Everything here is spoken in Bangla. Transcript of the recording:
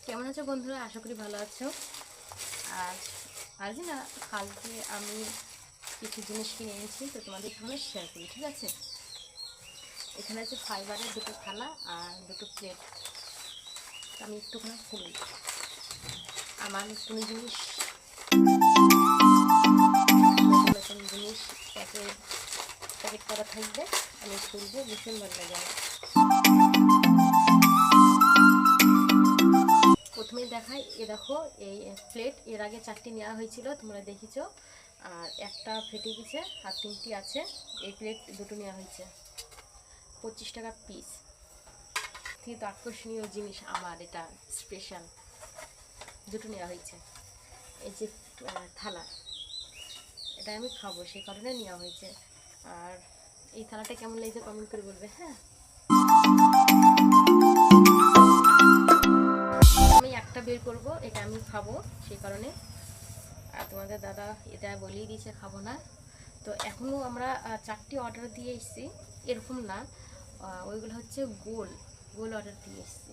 কেমন আছো বন্ধুরা? আশা করি ভালো আছো। আর আজ না কালকে আমি কিছু জিনিস কিনে এনেছি, তো তোমাদের সামনে শেয়ার করি, ঠিক আছে? এখানে আছে ফাইবারের দুটো থালা আর দুটো প্লেট। আমি একটুখানি খুলি, আমার কোনো জিনিস নতুন নতুন জিনিস প্যাকেট প্যাকেট করা থাকবে, আমি খুলবো, ভীষণ ভালো লাগে আমার। প্রথমেই দেখাই, এ দেখো এই প্লেট এর আগে 4টি নেওয়া হয়েছিল, তোমরা দেখেছ। আর একটা ফেটে গেছে আর 3টি আছে। এই প্লেট দুটো নেওয়া হয়েছে, 25 টাকা পিস। কিন্তু আকর্ষণীয় জিনিস আমার এটা স্পেশাল, দুটো নেওয়া হয়েছে। এই যে থালা, এটা আমি খাবো সেই কারণে নেওয়া হয়েছে। আর এই থালাটা কেমন লাগছে কমেন্ট করে বলবে, হ্যাঁ। আমি একটা বের করব, এটা আমি খাবো সেই কারণে। আর তোমাদের দাদা এটা বলেই দিয়েছে খাবো না। তো এখনও আমরা 4টি অর্ডার দিয়ে এসেছি, এরকম না, ওইগুলো হচ্ছে গোল গোল অর্ডার দিয়ে এসেছি।